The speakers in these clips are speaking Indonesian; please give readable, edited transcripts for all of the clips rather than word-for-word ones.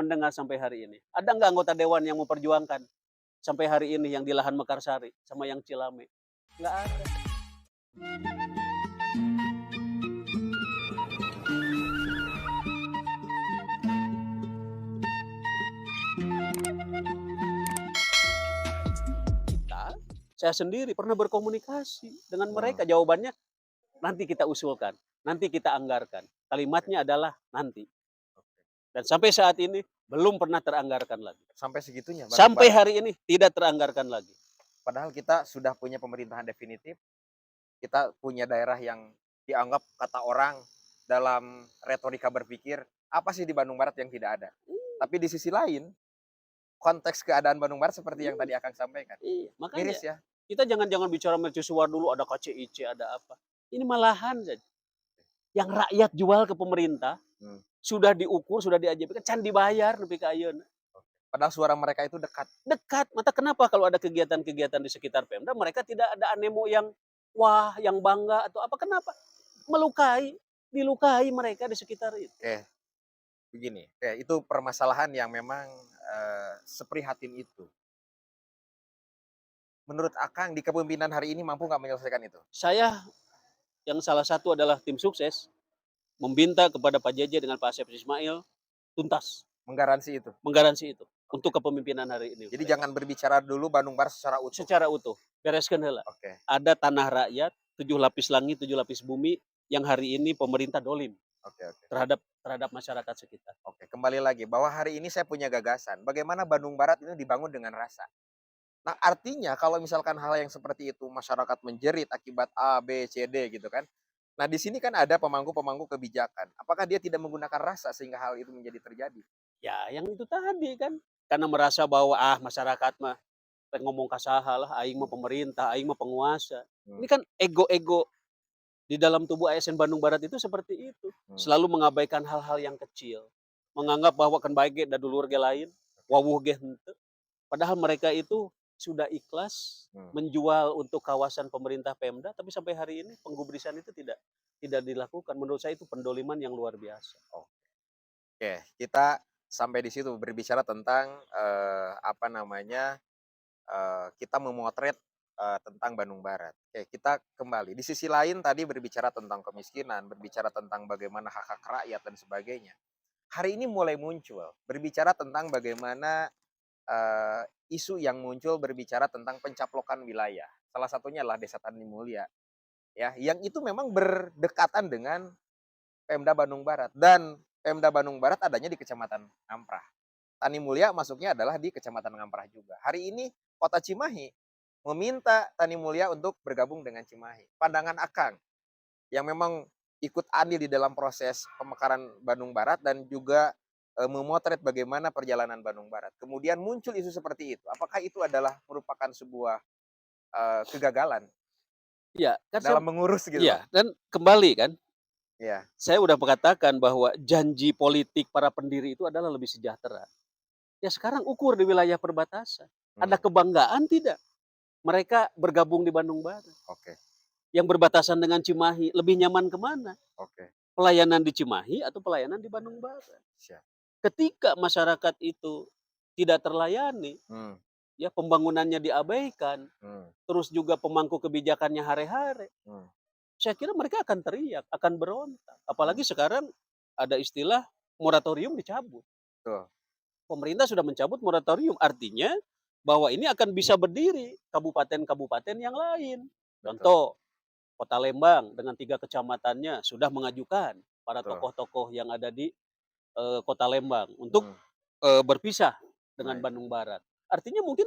mendengar sampai hari ini? Ada nggak anggota dewan yang memperjuangkan sampai hari ini yang di lahan Mekarsari sama yang Cilame? Nggak ada. Kita, saya sendiri pernah berkomunikasi dengan Hmm. mereka. Jawabannya, nanti kita usulkan, nanti kita anggarkan. Kalimatnya adalah nanti. Dan sampai saat ini belum pernah teranggarkan lagi. Sampai segitunya Bandung Sampai Barat. hari ini tidak teranggarkan lagi. Padahal kita sudah punya pemerintahan definitif, kita punya daerah yang dianggap kata orang dalam retorika berpikir, apa sih di Bandung Barat yang tidak ada? Tapi di sisi lain, konteks keadaan Bandung Barat seperti yang tadi Akang sampaikan. Iya, makanya Miris ya. kita jangan bicara mercusuar dulu, ada KCIC, ada apa. Ini malahan saja. Yang rakyat jual ke pemerintah, Hmm. sudah diukur, sudah diajakan, can dibayar nepi ka ayeuna. Padahal suara mereka itu dekat. Dekat. Maka kenapa kalau ada kegiatan-kegiatan di sekitar Pemda, mereka tidak ada animo yang wah, yang bangga atau apa? Kenapa? Melukai, dilukai mereka di sekitar itu. Oke, begini. Oke, itu permasalahan yang memang seprihatin itu. Menurut Akang di kepemimpinan hari ini mampu nggak menyelesaikan itu? Saya yang salah satu adalah tim sukses meminta kepada Pak JJ dengan Pak Asep Ismail tuntas Menggaransi itu. menggaransi itu untuk Oke. kepemimpinan hari ini Jadi mereka. jangan berbicara dulu Bandung Barat secara utuh. Secara utuh, bereskan heula. Oke, Ada tanah rakyat, 7 lapis langit, 7 lapis bumi yang hari ini pemerintah dolim oke, oke. terhadap masyarakat sekitar. Oke, kembali lagi bahwa hari ini saya punya gagasan. Bagaimana Bandung Barat ini dibangun dengan rasa. Nah, artinya kalau misalkan hal yang seperti itu masyarakat menjerit akibat A, B, C, D gitu kan. Nah, di sini kan ada pemangku-pemangku kebijakan. Apakah dia tidak menggunakan rasa sehingga hal itu menjadi terjadi? Ya yang itu tadi kan, karena merasa bahwa masyarakat mah rek ngomong kasaha lah, aing mah Hmm, pemerintah, aing mah penguasa. hmm, Ini kan ego-ego di dalam tubuh ASN Bandung Barat itu seperti itu. hmm. Selalu mengabaikan hal-hal yang kecil. Menganggap bahwa kan baik ge da dulur ge lain, Oke. wawuh ge henteu. Padahal mereka itu sudah ikhlas Hmm. menjual untuk kawasan pemerintah Pemda, tapi sampai hari ini penggubrisan itu tidak dilakukan. Menurut saya itu pendoliman yang luar biasa. Oke, kita sampai di situ berbicara tentang apa namanya kita memotret tentang Bandung Barat. Oke, kita kembali. Di sisi lain tadi berbicara tentang kemiskinan, berbicara tentang bagaimana hak-hak rakyat dan sebagainya. Hari ini mulai muncul berbicara tentang bagaimana isu yang muncul berbicara tentang pencaplokan wilayah. Salah satunya adalah Desa Tani Mulia, ya, yang itu memang berdekatan dengan Pemda Bandung Barat dan Pemda Bandung Barat adanya di Kecamatan Ngamprah. Tani Mulia masuknya adalah di Kecamatan Ngamprah juga. Hari ini Kota Cimahi meminta Tani Mulia untuk bergabung dengan Cimahi. Pandangan Akang yang memang ikut andil di dalam proses pemekaran Bandung Barat dan juga memotret bagaimana perjalanan Bandung Barat. Kemudian muncul isu seperti itu. Apakah itu adalah merupakan sebuah kegagalan Iya, kan saya dalam mengurus gitu loh? iya, dan kembali kan, Ya. saya udah mengatakan bahwa janji politik para pendiri itu adalah lebih sejahtera. Ya sekarang ukur di wilayah perbatasan. Ada Hmm, kebanggaan tidak mereka bergabung di Bandung Barat? oke, Yang berbatasan dengan Cimahi lebih nyaman kemana? oke, Pelayanan di Cimahi atau pelayanan di Bandung Barat? siap. Ketika masyarakat itu tidak terlayani, Hmm, ya pembangunannya diabaikan, hmm, terus juga pemangku kebijakannya hare-hare, hmm, saya kira mereka akan teriak, akan berontak. hmm, Apalagi sekarang ada istilah moratorium dicabut. betul, Pemerintah sudah mencabut moratorium, artinya bahwa ini akan bisa berdiri kabupaten-kabupaten yang lain. betul, Contoh, Kota Lembang dengan 3 kecamatannya sudah mengajukan para betul. tokoh-tokoh yang ada di Kota Lembang untuk Hmm, berpisah dengan baik. Bandung Barat. Artinya mungkin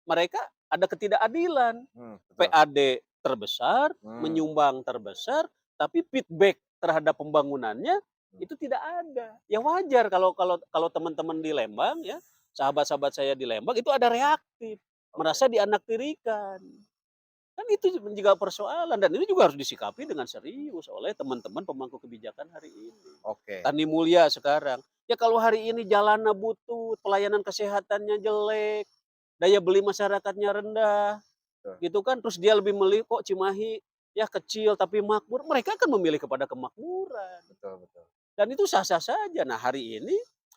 mereka ada ketidakadilan. Betul. PAD terbesar, Hmm, menyumbang terbesar, tapi feedback terhadap pembangunannya hmm, itu tidak ada. Ya wajar kalau kalau kalau teman-teman di Lembang ya, sahabat-sahabat saya di Lembang itu ada reaktif, oke, merasa dianaktirikan. Kan itu juga persoalan dan ini juga harus disikapi dengan serius oleh teman-teman pemangku kebijakan hari ini. oke, Tani Mulia sekarang, ya kalau hari ini jalannya butut, pelayanan kesehatannya jelek, daya beli masyarakatnya rendah, betul, gitu kan, terus dia lebih milih kok Cimahi ya kecil tapi makmur, mereka akan memilih kepada kemakmuran betul, betul. dan itu sah-sah saja. Nah hari ini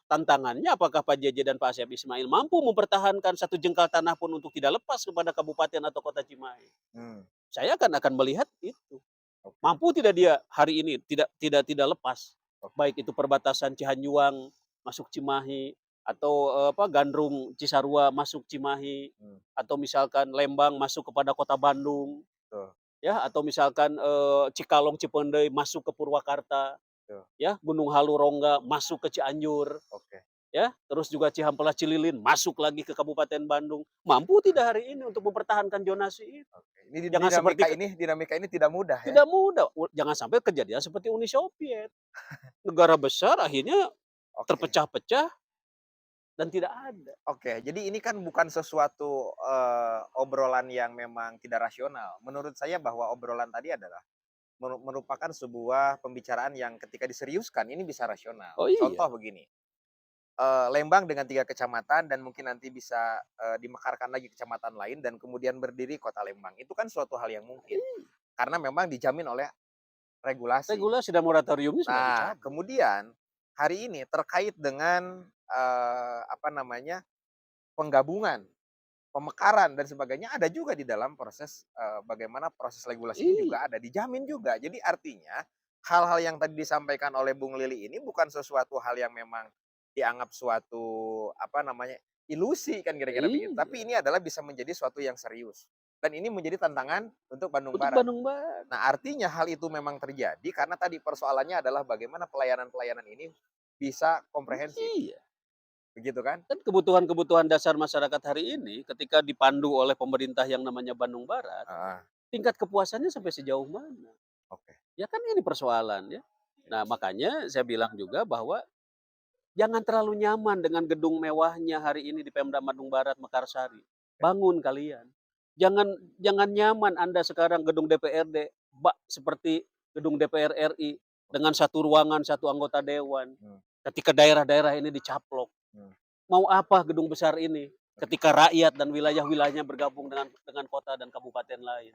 tantangannya apakah Pak JJ dan Pak Asep Ismail mampu mempertahankan satu jengkal tanah pun untuk tidak lepas kepada kabupaten atau kota Cimahi. Hmm, Saya akan melihat itu. oke, Mampu tidak dia hari ini tidak lepas, oke. baik itu perbatasan Cihanjuang masuk Cimahi, atau, Gandrung Cisarua masuk Cimahi, Hmm, atau misalkan Lembang masuk kepada kota Bandung, betul, ya, atau misalkan, Cikalong Cipendei masuk ke Purwakarta, betul. ya, Gunung Halu Rongga masuk ke Cianjur, Oke, ya, terus juga Cihampelas Cililin masuk lagi ke Kabupaten Bandung. Mampu tidak hari ini untuk mempertahankan zonasi itu? oke. Ini Jangan seperti dinamika ini tidak mudah ya? tidak mudah, jangan sampai kejadian seperti Uni Soviet. Negara besar akhirnya Oke. terpecah-pecah dan tidak ada. Oke, jadi ini kan bukan sesuatu, obrolan yang memang tidak rasional. Menurut saya bahwa obrolan tadi adalah merupakan sebuah pembicaraan yang ketika diseriuskan ini bisa rasional. Oh iya, Contoh begini, Lembang dengan 3 kecamatan dan mungkin nanti bisa, dimekarkan lagi kecamatan lain dan kemudian berdiri kota Lembang. Itu kan suatu hal yang mungkin, karena memang dijamin oleh regulasi. regulasi dan moratoriumnya sudah Nah, dicabut. kemudian hari ini terkait dengan, apa namanya, penggabungan, pemekaran dan sebagainya ada juga di dalam proses, bagaimana proses regulasi ini Iya, juga ada, dijamin juga. Jadi artinya, hal-hal yang tadi disampaikan oleh Bung Lili ini bukan sesuatu hal yang memang dianggap suatu, apa namanya, ilusi kan kira-kira begitu, tapi iya, ini adalah bisa menjadi suatu yang serius. Dan ini menjadi tantangan untuk Bandung untuk Barat. Bandung Barat. Nah, artinya hal itu memang terjadi karena tadi persoalannya adalah bagaimana pelayanan-pelayanan ini bisa komprehensif, Iya, begitu kan? kan kebutuhan-kebutuhan dasar masyarakat hari ini ketika dipandu oleh pemerintah yang namanya Bandung Barat, Heeh, tingkat kepuasannya sampai sejauh mana? oke. Ya kan ini persoalan ya. Nah, makanya saya bilang juga bahwa jangan terlalu nyaman dengan gedung mewahnya hari ini di Pemda Bandung Barat, Mekarsari. Oke, Bangun kalian. Jangan jangan nyaman Anda sekarang gedung DPRD seperti gedung DPR RI dengan satu ruangan, satu anggota dewan. hmm, Ketika daerah-daerah ini dicaplok. hmm, Mau apa gedung besar ini oke. ketika rakyat dan wilayah-wilayahnya bergabung dengan kota dan kabupaten lain.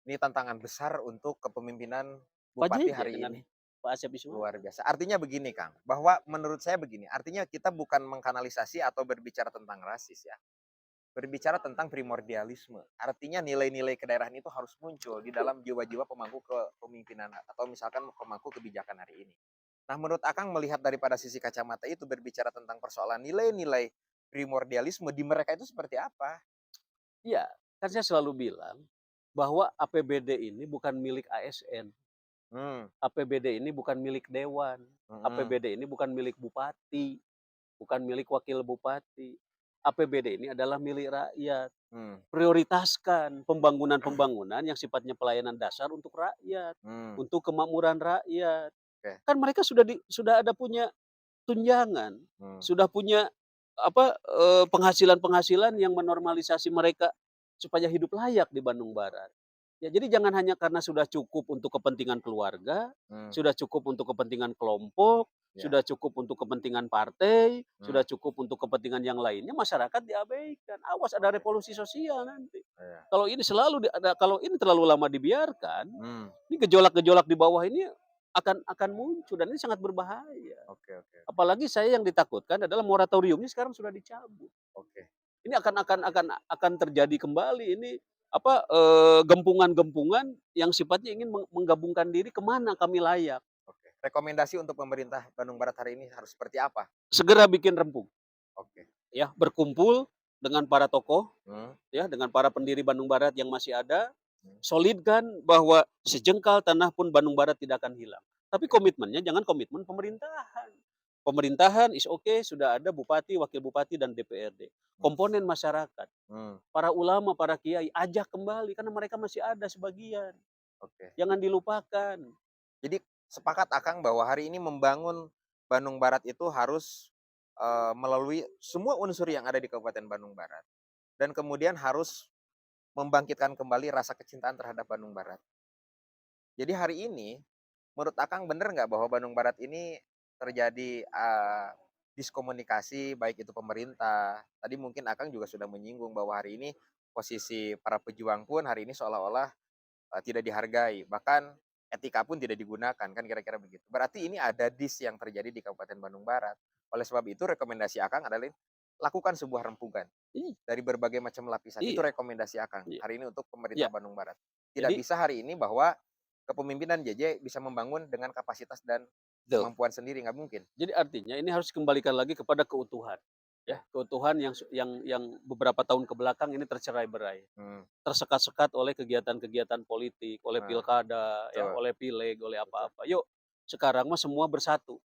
Ini tantangan besar untuk kepemimpinan Pak bupati JJ hari dengan ini, Pak Asep luar Ismail. biasa. Artinya begini Kang, bahwa menurut saya begini, artinya kita bukan mengkanalisasi atau berbicara tentang rasis ya, berbicara tentang primordialisme. Artinya nilai-nilai kedaerahan itu harus muncul di dalam jiwa-jiwa pemangku kepemimpinan atau misalkan pemangku kebijakan hari ini. Nah, menurut Akang melihat daripada sisi kacamata itu berbicara tentang persoalan nilai-nilai primordialisme di mereka itu seperti apa? Iya, kan saya selalu bilang bahwa APBD ini bukan milik ASN, Hmm, APBD ini bukan milik dewan, mhm, APBD ini bukan milik bupati, bukan milik wakil bupati. APBD ini adalah milik rakyat. hmm, Prioritaskan pembangunan-pembangunan yang sifatnya pelayanan dasar untuk rakyat, hmm, untuk kemakmuran rakyat. oke, Kan mereka sudah ada punya tunjangan, hmm, sudah punya penghasilan-penghasilan yang menormalisasi mereka supaya hidup layak di Bandung Barat. Ya jadi jangan hanya karena sudah cukup untuk kepentingan keluarga, hmm, sudah cukup untuk kepentingan kelompok, ya, sudah cukup untuk kepentingan partai, hmm, sudah cukup untuk kepentingan yang lainnya, masyarakat diabaikan. Awas ada oke, revolusi sosial nanti. iya, Kalau ini terlalu lama dibiarkan, hmm, ini gejolak-gejolak di bawah ini akan muncul dan ini sangat berbahaya. oke oke Apalagi saya yang ditakutkan adalah moratoriumnya sekarang sudah dicabut. oke, Ini akan terjadi kembali ini, gempungan-gempungan yang sifatnya ingin menggabungkan diri, kemana kami layak. oke. Rekomendasi untuk pemerintah Bandung Barat hari ini harus seperti apa? Segera bikin rempung, Oke, ya, berkumpul dengan para tokoh, hmm, ya, dengan para pendiri Bandung Barat yang masih ada, hmm, solidkan bahwa sejengkal tanah pun Bandung Barat tidak akan hilang. Tapi oke, komitmennya jangan komitmen pemerintahan. Pemerintahan is okay, sudah ada bupati, wakil bupati, dan DPRD. hmm, Komponen masyarakat, hmm, para ulama, para kiai, ajak kembali karena mereka masih ada sebagian. oke. Jangan dilupakan. Jadi sepakat Akang bahwa hari ini membangun Bandung Barat itu harus, melalui semua unsur yang ada di Kabupaten Bandung Barat dan kemudian harus membangkitkan kembali rasa kecintaan terhadap Bandung Barat. Jadi hari ini, menurut Akang bener nggak bahwa Bandung Barat ini terjadi, diskomunikasi baik itu pemerintah, tadi mungkin Akang juga sudah menyinggung bahwa hari ini posisi para pejuang pun hari ini seolah-olah, tidak dihargai, bahkan etika pun tidak digunakan, kan kira-kira begitu. Berarti ini ada yang terjadi di Kabupaten Bandung Barat. Oleh sebab itu rekomendasi Akang adalah lakukan sebuah rempukan Ih, dari berbagai macam lapisan. Itu iya, rekomendasi Akang iya, hari ini untuk iya. pemerintah Bandung Barat. Tidak Jadi bisa hari ini bahwa kepemimpinan JJ bisa membangun dengan kapasitas dan tuh, kemampuan sendiri, nggak mungkin. jadi artinya ini harus kembalikan lagi kepada keutuhan, ya, Oke. keutuhan yang beberapa tahun ke belakang ini tercerai-berai, Hmm, tersekat-sekat oleh kegiatan-kegiatan politik, oleh nah, pilkada, ya, betul, oleh pileg, oleh betul. apa-apa. Yuk, sekarang mah semua bersatu.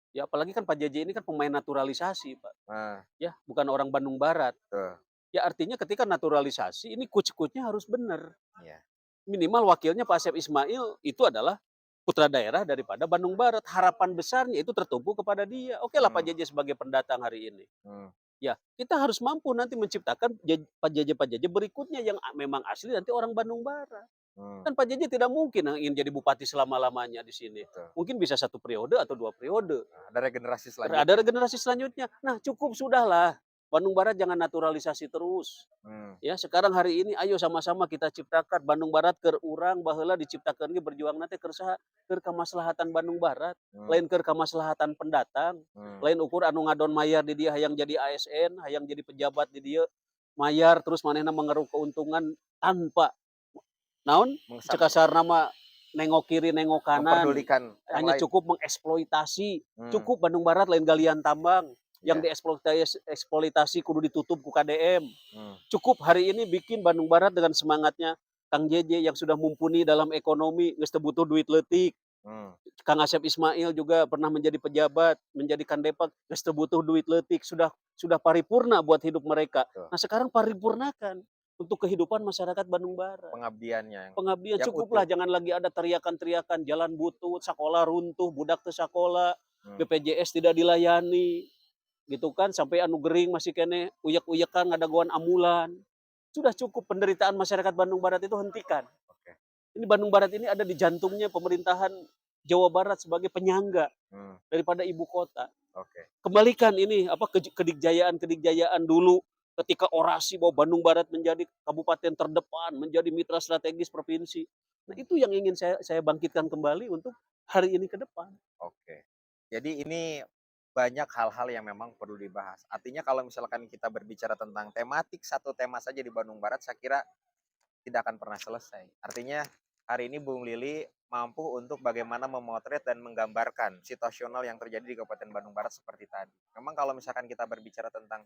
Ya apalagi kan Pak JJ ini kan pemain naturalisasi, Pak, Nah, ya, bukan orang Bandung Barat. betul. Ya artinya ketika naturalisasi ini kuc-kucnya harus benar. Iya. Minimal wakilnya Pak Asep Ismail itu adalah putra daerah daripada Bandung Barat. Harapan besarnya itu tertumpu kepada dia. Oke lah Pak Hmm, JJ sebagai pendatang hari ini. hmm, Ya, kita harus mampu nanti menciptakan Pak JJ berikutnya yang memang asli nanti orang Bandung Barat. hmm, Kan Pak JJ tidak mungkin ingin jadi bupati selama-lamanya di sini. betul. Mungkin bisa 1 periode atau 2 periode. Nah, ada regenerasi Ada selanjutnya. regenerasi selanjutnya. Nah, cukup sudahlah. Bandung Barat jangan naturalisasi terus. Hmm, Ya, sekarang hari ini ayo sama-sama kita ciptakan Bandung Barat keur urang baheula diciptakeun ge berjuang nanti keur saha? Keur kamaslahatan Bandung Barat, hmm, lain keur kamaslahatan pendatang, hmm. lain ukur anu ngadon mayar di dia hayang jadi ASN, hayang jadi pejabat di dia, mayar terus manehna mengeruk keuntungan tanpa naon? Cek Mengesam, kasarna mah nengok kiri nengok kanan, memperdulikan yang hanya lain. cukup mengeksploitasi. Hmm, Cukup Bandung Barat lain galian tambang, yang ya. dieksploitasi kudu ditutup ku KDM. Hmm, Cukup hari ini bikin Bandung Barat dengan semangatnya Kang JJ yang sudah mumpuni dalam ekonomi, geus teu butuh duit leutik. hmm, Kang Asep Ismail juga pernah menjadi pejabat, menjadi Kandepak, geus teu butuh duit leutik, sudah paripurna buat hidup mereka. betul. Nah, sekarang paripurnakan untuk kehidupan masyarakat Bandung Barat. Pengabdiannya Pengabdian yang utuh. cukuplah, jangan lagi ada teriakan-teriakan, jalan butut, sekolah runtuh, budak teu sakola, Hmm, BPJS tidak dilayani, gitu kan, sampai anu gering masih kene uyek-uyekan ngadaguan ambulan. Sudah cukup penderitaan masyarakat Bandung Barat itu hentikan. oke. Ini Bandung Barat ini ada di jantungnya pemerintahan Jawa Barat sebagai penyangga Hmm, daripada ibu kota. oke. Kembalikan ini apa kedikjayaan-kedikjayaan dulu ketika orasi bahwa Bandung Barat menjadi kabupaten terdepan, menjadi mitra strategis provinsi. Nah, Hmm, itu yang ingin saya bangkitkan kembali untuk hari ini ke depan. oke. Jadi ini banyak hal-hal yang memang perlu dibahas. Artinya kalau misalkan kita berbicara tentang tematik, satu tema saja di Bandung Barat, saya kira tidak akan pernah selesai. Artinya hari ini Bung Lili mampu untuk bagaimana memotret dan menggambarkan situasional yang terjadi di Kabupaten Bandung Barat seperti tadi. Memang kalau misalkan kita berbicara tentang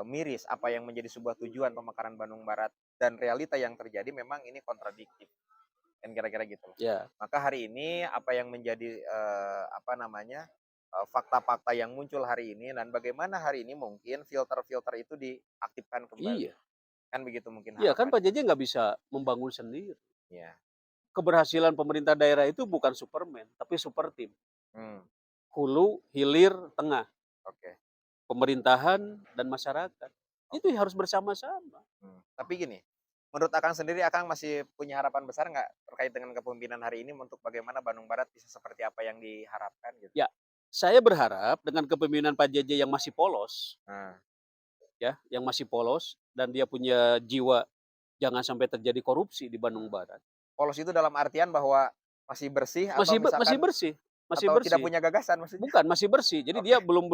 miris apa yang menjadi sebuah tujuan pemekaran Bandung Barat dan realita yang terjadi memang ini kontradiktif. Kan kira-kira gitu loh. Ya, Maka hari ini apa yang menjadi apa namanya? Fakta-fakta yang muncul hari ini dan bagaimana hari ini mungkin filter-filter itu diaktifkan kembali. iya. Kan begitu mungkin Iya kan Pak harapannya. JJ nggak bisa membangun sendiri. Ya. Keberhasilan pemerintah daerah itu bukan Superman, tapi super team. Hmm, Hulu, hilir, tengah. oke. Pemerintahan dan masyarakat. Itu Oke. harus bersama-sama. Tapi gini, menurut Akang sendiri Akang masih punya harapan besar nggak terkait dengan kepemimpinan hari ini untuk bagaimana Bandung Barat bisa seperti apa yang diharapkan gitu? Ya, saya berharap dengan kepemimpinan Pak JJ yang masih polos, Nah, ya, yang masih polos dan dia punya jiwa jangan sampai terjadi korupsi di Bandung nah. Barat. Polos itu dalam artian bahwa masih bersih atau Masih misalkan bersih, masih atau tidak bersih. punya gagasan maksudnya? Bukan, masih bersih. Jadi Oke, dia belum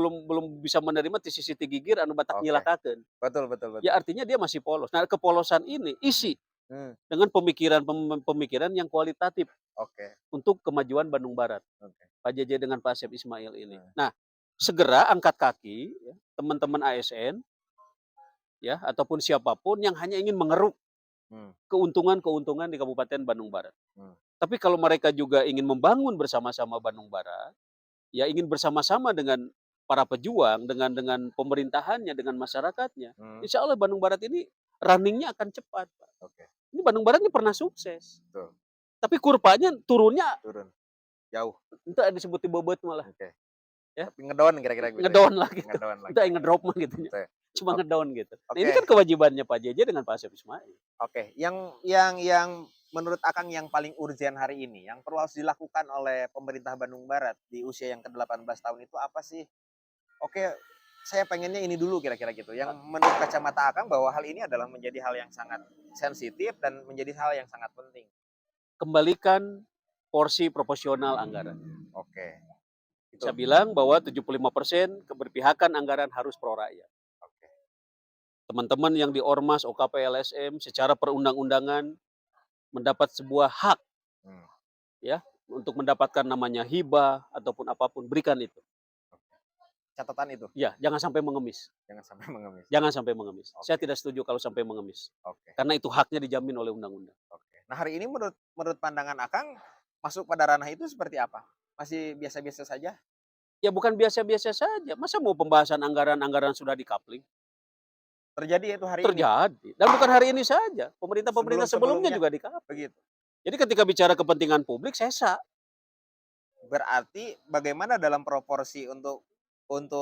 bisa menerima ti sisi ti gigir anu batak oke. nyilakakeun. Betul, betul, Ya betul. artinya dia masih polos. Nah, kepolosan ini isi Hmm, dengan pemikiran yang kualitatif oke, untuk kemajuan Bandung Barat. oke. Pak JJ dengan Pak Asep Ismail ini. Nah, Nah, segera angkat kaki ya, teman-teman ASN ya ataupun siapapun yang hanya ingin mengeruk hmm, keuntungan-keuntungan di Kabupaten Bandung Barat. hmm, Tapi kalau mereka juga ingin membangun bersama-sama Bandung Barat, ya ingin bersama-sama dengan para pejuang, dengan pemerintahannya, dengan masyarakatnya, hmm, insya Allah Bandung Barat ini runningnya akan cepat, Pak. oke, Ini Bandung Barat ini pernah sukses, betul. tapi kurvanya turunnya Turun, jauh, itu disebut bobot malah, oke. ya Tapi ngedown kira-kira gitu ya? ngedown lah gitu, Ngedown itu lagi. ngedrop mah gitunya, Oke, cuma ngedown gitu. Nah ini oke, kan kewajibannya Pak JJ dengan Pak Asep Ismail. oke. Yang menurut Akang yang paling urgent hari ini, yang perlu harus dilakukan oleh pemerintah Bandung Barat di usia yang ke-18 tahun itu apa sih? Oke, saya pengennya ini dulu kira-kira gitu. Yang menurut kacamata Akang bahwa hal ini adalah menjadi hal yang sangat sensitif dan menjadi hal yang sangat penting. Kembalikan porsi proporsional anggaran. Oke, Saya Itu. bilang bahwa 75% keberpihakan anggaran harus pro rakyat. Oke. Teman-teman yang di Ormas, OKP, LSM secara perundang-undangan mendapat sebuah hak Hmm. ya untuk mendapatkan namanya hibah ataupun apapun, berikan itu. Catatan itu, Ya, jangan sampai mengemis. jangan sampai mengemis. Jangan sampai mengemis. Saya Oke. tidak setuju kalau sampai mengemis. Oke. Karena itu haknya dijamin oleh undang-undang. Oke. Nah, hari ini menurut menurut pandangan Akang, masuk pada ranah itu seperti apa? Masih biasa-biasa saja? Ya bukan biasa-biasa saja. Masa mau pembahasan anggaran-anggaran sudah di-coupling? Terjadi itu hari ini? Terjadi. Dan bukan hari ini saja. Pemerintah-pemerintah sebelumnya Sebelum-sebelumnya juga di-coupling. begitu. Jadi ketika bicara kepentingan publik, sesa. Berarti bagaimana dalam proporsi untuk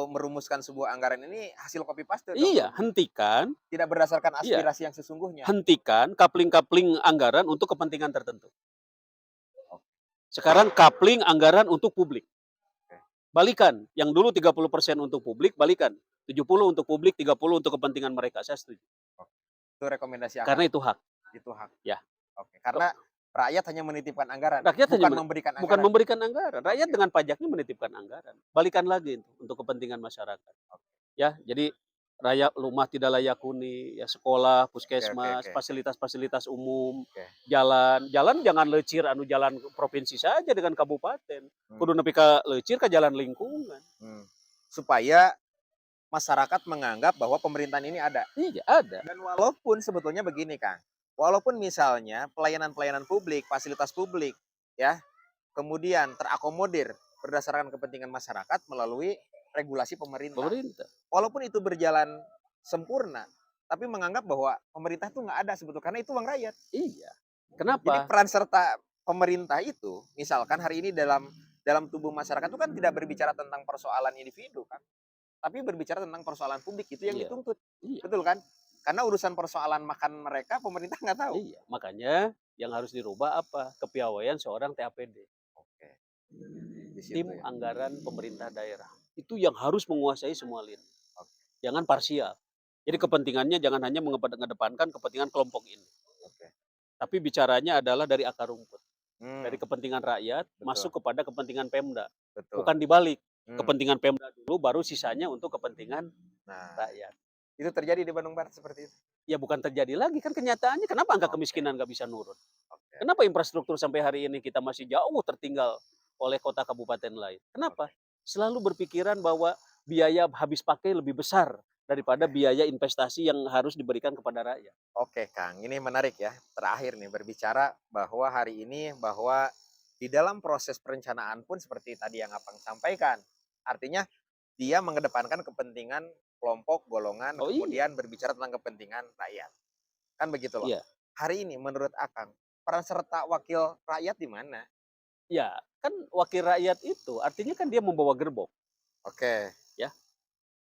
merumuskan sebuah anggaran ini hasil copy paste dong Iya, kalau begitu? hentikan. Tidak berdasarkan Iya, aspirasi yang sesungguhnya. hentikan coupling-coupling anggaran untuk kepentingan tertentu. Oke. Sekarang coupling anggaran untuk publik. Oke. Balikan. Yang dulu 30% untuk publik, balikan. 70 untuk publik, 30 untuk kepentingan mereka. Saya setuju. Oke. Itu rekomendasi Karena Akang. itu hak. Itu hak. Ya. Oke. Karena rakyat hanya menitipkan anggaran, Rakyat hanya bukan memberikan bukan anggaran. memberikan anggaran. Rakyat Oke. dengan pajaknya menitipkan anggaran. Balikan lagi itu untuk kepentingan masyarakat. Oke. Ya, jadi rakyat rumah tidak layak huni, ya sekolah, Oke, oke, puskesmas, oke. fasilitas-fasilitas umum, Oke. jalan. Jalan jangan lecir jalan provinsi saja dengan kabupaten. Hmm. Kudu nepi ka lecir ke jalan lingkungan. Supaya masyarakat menganggap bahwa pemerintahan ini ada. Iya, ada. Dan walaupun sebetulnya begini, Kang. Walaupun misalnya pelayanan-pelayanan publik, fasilitas publik, ya, kemudian terakomodir berdasarkan kepentingan masyarakat melalui regulasi pemerintah. Pemerintah. Walaupun itu berjalan sempurna, tapi menganggap bahwa pemerintah itu nggak ada sebetulnya karena itu uang rakyat. Iya. Jadi Kenapa? peran serta pemerintah itu, misalkan hari ini dalam tubuh masyarakat itu kan tidak berbicara tentang persoalan individu kan, tapi berbicara tentang persoalan publik itu yang Iya. dituntut, Iya. betul kan? Karena urusan persoalan makan mereka pemerintah nggak tahu. Iya. Makanya yang harus dirubah apa? Kepiawaian seorang TAPD. Oke. Di situ Tim ya. Anggaran Pemerintah Daerah. Itu yang harus menguasai semua lini. Oke. Jangan parsial. Jadi kepentingannya jangan hanya mengedepankan kepentingan kelompok ini. Oke. Tapi bicaranya adalah dari akar rumput. Hmm, Dari kepentingan rakyat betul. masuk kepada kepentingan Pemda. Betul. Bukan dibalik. Hmm. Kepentingan Pemda dulu baru sisanya untuk kepentingan Nah, rakyat. itu terjadi di Bandung Barat seperti itu. Ya bukan terjadi lagi kan kenyataannya. Kenapa angka Oke. kemiskinan nggak bisa nurun? Oke. Kenapa infrastruktur sampai hari ini kita masih jauh tertinggal oleh kota kabupaten lain? Kenapa? Selalu berpikiran bahwa biaya habis pakai lebih besar daripada Oke. biaya investasi yang harus diberikan kepada rakyat. Oke, Kang, ini menarik ya. Terakhir nih berbicara bahwa hari ini bahwa di dalam proses perencanaan pun seperti tadi yang Abang sampaikan. Artinya dia mengedepankan kepentingan kelompok, golongan, Oh iya, kemudian berbicara tentang kepentingan rakyat. Kan begitu loh. iya. Hari ini menurut Akang, peran serta wakil rakyat di mana? Ya, kan wakil rakyat itu artinya kan dia membawa gerbong, Oke. ya.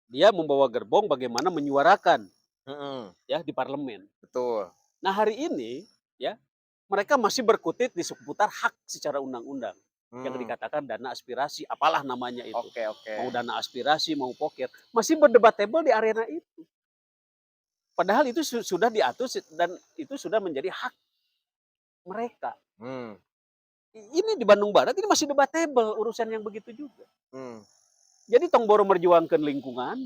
Dia membawa gerbong bagaimana menyuarakan Mm-mm, ya di parlemen. betul. Nah, hari ini ya mereka masih berkutit di seputar hak secara undang-undang yang Hmm, dikatakan dana aspirasi, apalah namanya itu. Oke, oke. Mau dana aspirasi, mau pocket, masih berdebatable di arena itu. Padahal itu sudah diatur dan itu sudah menjadi hak mereka. Hmm, Ini di Bandung Barat ini masih debatable urusan yang begitu juga. hmm, Jadi tong boro merjuangkan lingkungan,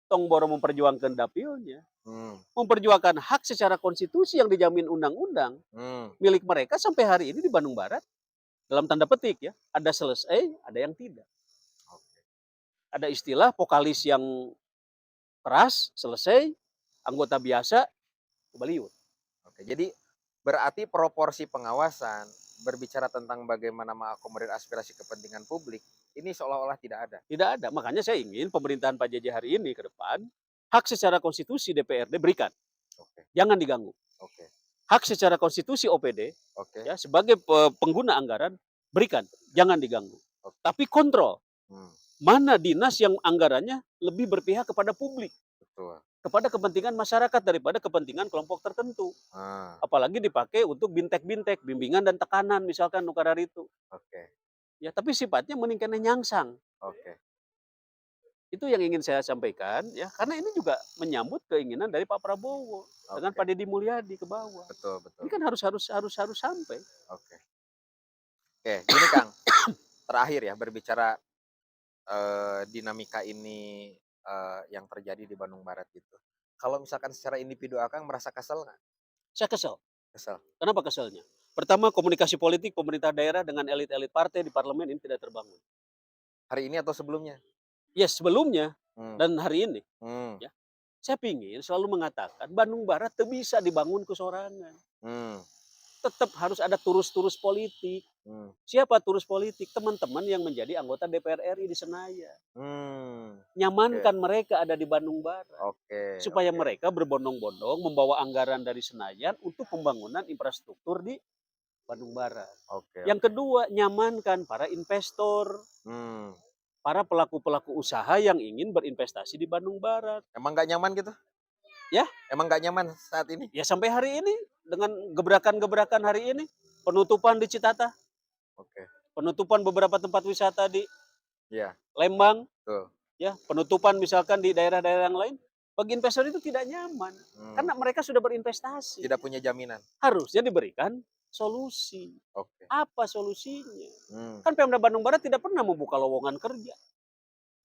tong boro memperjuangkan dapilnya, hmm, memperjuangkan hak secara konstitusi yang dijamin undang-undang hmm. milik mereka sampai hari ini di Bandung Barat. Dalam tanda petik ya, ada selesai, ada yang tidak. Oke. Ada istilah vokalis yang keras, selesai, anggota biasa, baliut. Oke, jadi berarti proporsi pengawasan berbicara tentang bagaimana mengakomodir aspirasi kepentingan publik ini seolah-olah tidak ada. Tidak ada. Makanya saya ingin pemerintahan Pak JJ hari ini ke depan, hak secara konstitusi DPRD berikan. Oke, Jangan diganggu. oke, Hak secara konstitusi OPD, oke. ya sebagai pengguna anggaran, berikan. Jangan diganggu. Oke. Tapi kontrol. Hmm, Mana dinas yang anggarannya lebih berpihak kepada publik, betul. kepada kepentingan masyarakat daripada kepentingan kelompok tertentu. Ah, Apalagi dipakai untuk bintek-bintek, bimbingan dan tekanan misalkan nukarar itu. oke, Ya, tapi sifatnya meningkatnya nyangsang. oke, Itu yang ingin saya sampaikan ya, karena ini juga menyambut keinginan dari Pak Prabowo dengan oke. Pak Deddy Mulyadi ke bawah. Betul, betul. Ini kan harus sampai. Oke. Oke, gini Kang, terakhir ya berbicara dinamika ini, yang terjadi di Bandung Barat gitu. Kalau misalkan secara individu Akang merasa kesel nggak? Saya kesel. Kesel? Kenapa keselnya? Pertama, komunikasi politik pemerintah daerah dengan elit-elit partai di parlemen ini tidak terbangun. Hari ini atau sebelumnya? Ya sebelumnya Mmm, dan hari ini, mmm, ya. Saya pingin selalu mengatakan Bandung Barat teu bisa dibangun kesorangan. mmm, Tetap harus ada turus-turus politik. mmm, Siapa turus politik? Teman-teman yang menjadi anggota DPR RI di Senayan. oke, Nyamankan mereka ada di Bandung Barat. oke, Supaya oke, mereka berbondong-bondong membawa anggaran dari Senayan untuk pembangunan infrastruktur di Bandung Barat. oke, Yang oke, kedua, nyamankan para investor, mmm. para pelaku-pelaku usaha yang ingin berinvestasi di Bandung Barat. Emang nggak nyaman gitu? Ya, Emang nggak nyaman saat ini? ya sampai hari ini dengan gebrakan-gebrakan hari ini, penutupan di Citata, Oke, penutupan beberapa tempat wisata di iya, Lembang, betul, ya, penutupan misalkan di daerah-daerah yang lain, bagi investor itu tidak nyaman mmm, karena mereka sudah berinvestasi. tidak punya jaminan, Harusnya diberikan solusi. oke, Apa solusinya? mmm. Kan Pemda Bandung Barat tidak pernah membuka lowongan kerja.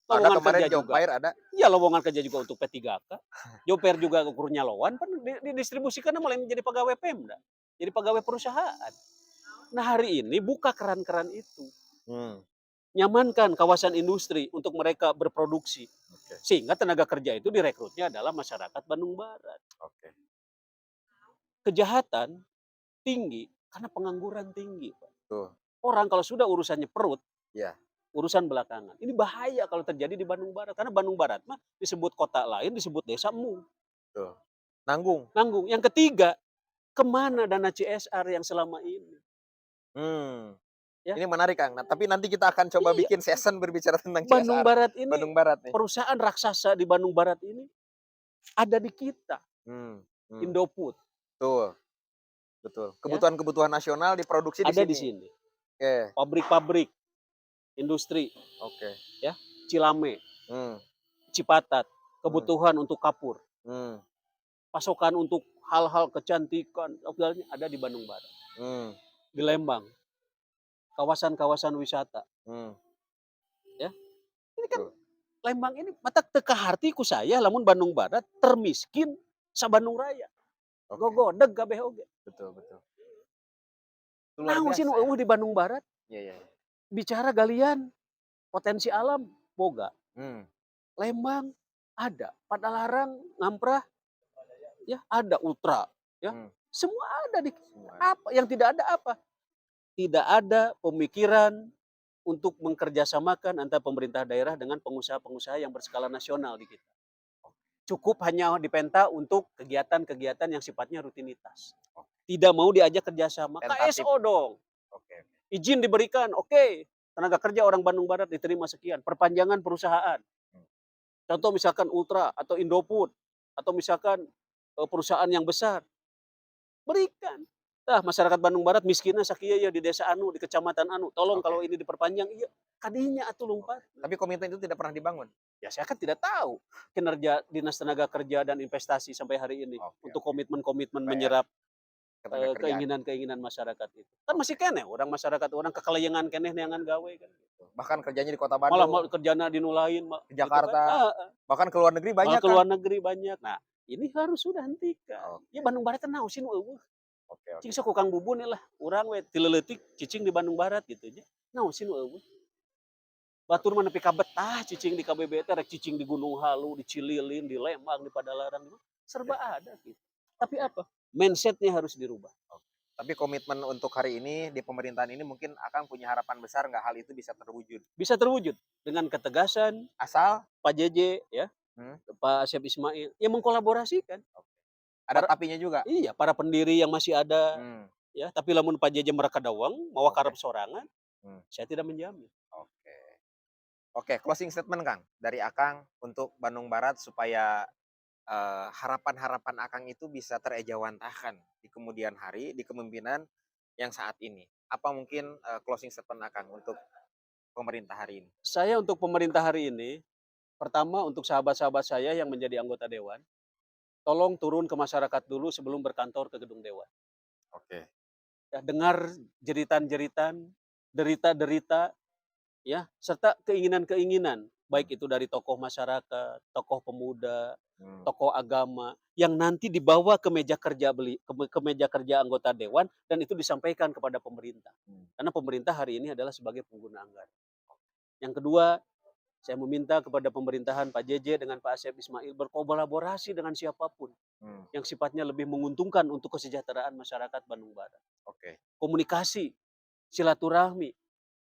Ada Lowongan kemarin kerja job juga, fair ada? ya lowongan kerja juga untuk P3K. Job fair juga ukurnya lowan kan didistribusikan malah menjadi pegawai Pemda, jadi pegawai perusahaan. Nah hari ini buka keran-keran itu, Mmm, nyamankan kawasan industri untuk mereka berproduksi, oke, sehingga tenaga kerja itu direkrutnya adalah masyarakat Bandung Barat. oke, Kejahatan tinggi karena pengangguran tinggi, Pak. betul, Orang kalau sudah urusannya perut, iya, urusan belakangan. Ini bahaya kalau terjadi di Bandung Barat, karena Bandung Barat mah disebut kota lain, disebut desa betul. Nanggung? nanggung. Yang ketiga, kemana dana CSR yang selama ini? Mmm. Ya, Ini menarik, Kang. Nah, tapi nanti kita akan coba iya. bikin season berbicara tentang Bandung CSR, Barat ini, Bandung Barat nih. perusahaan raksasa di Bandung Barat ini ada di kita, Mmm, mmm, Indofood, betul, betul. ya, Kebutuhan-kebutuhan nasional diproduksi di ada di sini. sini. Oke, Pabrik-pabrik, industri, oke. ya, Cilame, Mmm, Cipatat, mmm, kebutuhan untuk kapur, mmm, pasokan untuk hal-hal kecantikan, segalanya ada di Bandung Barat. mmm, Di Lembang, kawasan-kawasan wisata, mmm, ya. Ini kan betul. Lembang ini mata teu kaharti ku saya lamun Bandung Barat termiskin sa-Bandung Raya. Oke, Gogodeg kabeh oge. betul, betul. Itu luar Naon sih nu biasa ya. eueuh di Bandung Barat? Iya, iya, iya. Bicara galian, potensi alam, boga. Mmm, Lembang, ada. Padalarang, Ngamprah, ya ada. Ultra, ya. mmm, Semua ada di semua ada. apa, yang tidak ada apa? Tidak ada pemikiran untuk mengkerjasamakan antara pemerintah daerah dengan pengusaha-pengusaha yang berskala nasional di kita. Cukup hanya dipenta untuk kegiatan-kegiatan yang sifatnya rutinitas. Oke, Tidak mau diajak kerjasama, tentatif. KSO dong. Oke, oke. Izin diberikan, oke. Tenaga kerja orang Bandung Barat diterima sekian. Perpanjangan perusahaan. Mmm, Contoh misalkan Ultra atau Indofood atau misalkan perusahaan yang besar, berikan. Tah masyarakat Bandung Barat miskinnya sakieu ya di desa anu, di kecamatan anu, tolong oke, kalau ini diperpanjang, iya. Kadinya atuh oke. lumpat. Tapi komitmen itu tidak pernah dibangun? Ya saya kan tidak tahu kinerja Dinas Tenaga Kerja dan Investasi sampai hari ini Oke, untuk oke. komitmen-komitmen PR menyerap ketenagakerjaan. keinginan-keinginan masyarakat itu. Kan masih Oke, keneh orang masyarakat orang kekeleyengan keneh neangan gawe kan. betul. Bahkan kerjanya di kota Malah Bandung, kerjana di nu lain di gitu kan. Jakarta, bahkan ke luar negeri Malah banyak, ke Kang? luar negeri banyak. Nah, ini harus sudah hentikan. Ya Oke, Bandung Barat teh naon sih nu eueuh. oke, Cing oke. sok ku Kang Bubun lah, urang we ti leuletik cicing di Bandung Barat gitu nya. Naon sih nu eueuh. Batur mah nepi ka betah cicing di KBB teh rek cicing di Gunung Halu, di Cililin, di Lembang, di Padalarang, serba Oke, ada gitu. Tapi oke, apa? Mindset-nya harus dirubah. oke. Tapi komitmen untuk hari ini di pemerintahan ini mungkin Akang punya harapan besar nggak hal itu bisa terwujud? Bisa terwujud dengan ketegasan Asal Pak JJ ya, hmm, Pak Asep Ismail, ya mengkolaborasikan. oke. Ada Para tapinya juga? iya, para pendiri yang masih ada Hmm, ya, tapi lamun Pak JJ merekadawang, mawa oke. karep sorangan, Hmm, saya tidak menjamin. oke. Oke, closing statement, Kang, dari Akang untuk Bandung Barat supaya, harapan-harapan Akang itu bisa terejawantahkan di kemudian hari, di kepemimpinan yang saat ini. Apa mungkin, closing statement Akang untuk pemerintah hari ini? Saya untuk pemerintah hari ini, pertama untuk sahabat-sahabat saya yang menjadi anggota dewan, tolong turun ke masyarakat dulu sebelum berkantor ke gedung dewan. Oke. Ya, dengar jeritan-jeritan, derita-derita ya, serta keinginan-keinginan, Hmm, baik itu dari tokoh masyarakat, tokoh pemuda, hmm, tokoh agama, yang nanti dibawa ke meja kerja ke meja kerja anggota dewan dan itu disampaikan kepada pemerintah. hmm. Karena pemerintah hari ini adalah sebagai pengguna anggaran. Yang kedua, saya meminta kepada pemerintahan Pak JJ dengan Pak Asep Ismail berkolaborasi dengan siapapun Hmm, yang sifatnya lebih menguntungkan untuk kesejahteraan masyarakat Bandung Barat. oke. Komunikasi, silaturahmi,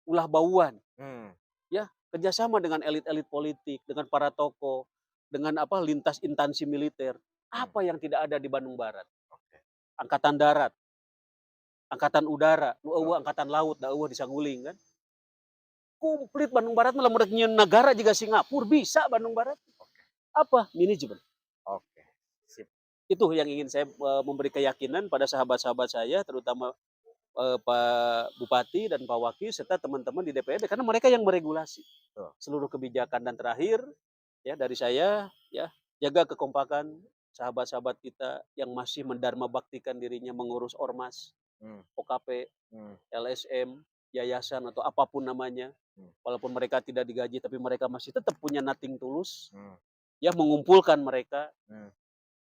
ulah bauan, Hmm, ya, kerjasama dengan elit-elit politik, dengan para tokoh, dengan apa lintas instansi militer. hmm, Apa yang tidak ada di Bandung Barat? oke. Angkatan darat, angkatan udara, nu Betul. angkatan laut, da eueuh di Saguling kan. Komplit Bandung Barat mah lamun negara juga Singapura bisa Bandung Barat. Oke, Apa? Manajemen. oke. Sip. Itu yang ingin saya memberi keyakinan pada sahabat-sahabat saya terutama Pak Bupati dan Pak Wakil serta teman-teman di DPRD karena mereka yang meregulasi Betul. seluruh kebijakan. Dan terakhir ya dari saya ya, jaga kekompakan sahabat-sahabat kita yang masih mendharma baktikan dirinya mengurus ormas, Hmm, OKP, hmm, LSM, yayasan atau apapun namanya. hmm, Walaupun mereka tidak digaji tapi mereka masih tetap punya nothing tulus hmm, ya mengumpulkan mereka hmm.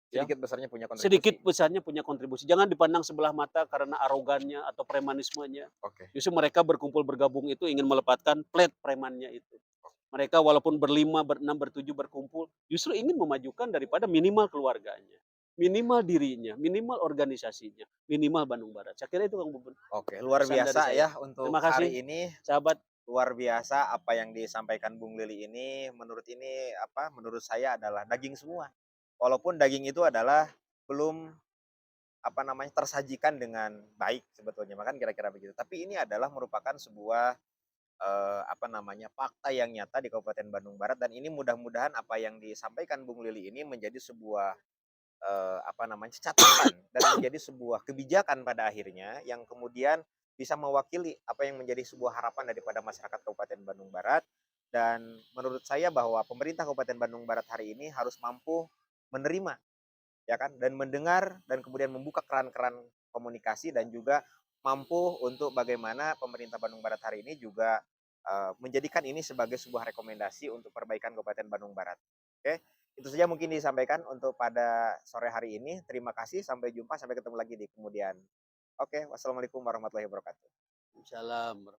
ya. Sedikit besarnya punya kontribusi. Sedikit besarnya punya kontribusi. Jangan dipandang sebelah mata karena arogannya atau premanismenya. Oke. Justru mereka berkumpul bergabung itu ingin melepaskan plat premannya itu. Mereka walaupun berlima, berenam, bertujuh berkumpul, justru ingin memajukan daripada minimal keluarganya, minimal dirinya, minimal organisasinya, minimal Bandung Barat. Saya kira itu Kang Bubun, Oke, luar pesan dari biasa saya. ya untuk Terima kasih, hari ini. sahabat. Luar biasa apa yang disampaikan Bung Lili ini, menurut saya adalah daging semua. Walaupun daging itu adalah belum, tersajikan dengan baik sebetulnya, makan kira-kira begitu. Tapi ini adalah merupakan sebuah, fakta yang nyata di Kabupaten Bandung Barat dan ini mudah-mudahan apa yang disampaikan Bung Lili ini menjadi sebuah, catatan dan menjadi sebuah kebijakan pada akhirnya yang kemudian bisa mewakili apa yang menjadi sebuah harapan daripada masyarakat Kabupaten Bandung Barat. Dan menurut saya bahwa pemerintah Kabupaten Bandung Barat hari ini harus mampu menerima, ya kan, dan mendengar dan kemudian membuka keran-keran komunikasi dan juga mampu untuk bagaimana pemerintah Bandung Barat hari ini juga menjadikan ini sebagai sebuah rekomendasi untuk perbaikan Kabupaten Bandung Barat. Oke, itu saja mungkin disampaikan untuk pada sore hari ini. Terima kasih, sampai jumpa, sampai ketemu lagi di kemudian. Oke, wassalamualaikum warahmatullahi wabarakatuh. Salam.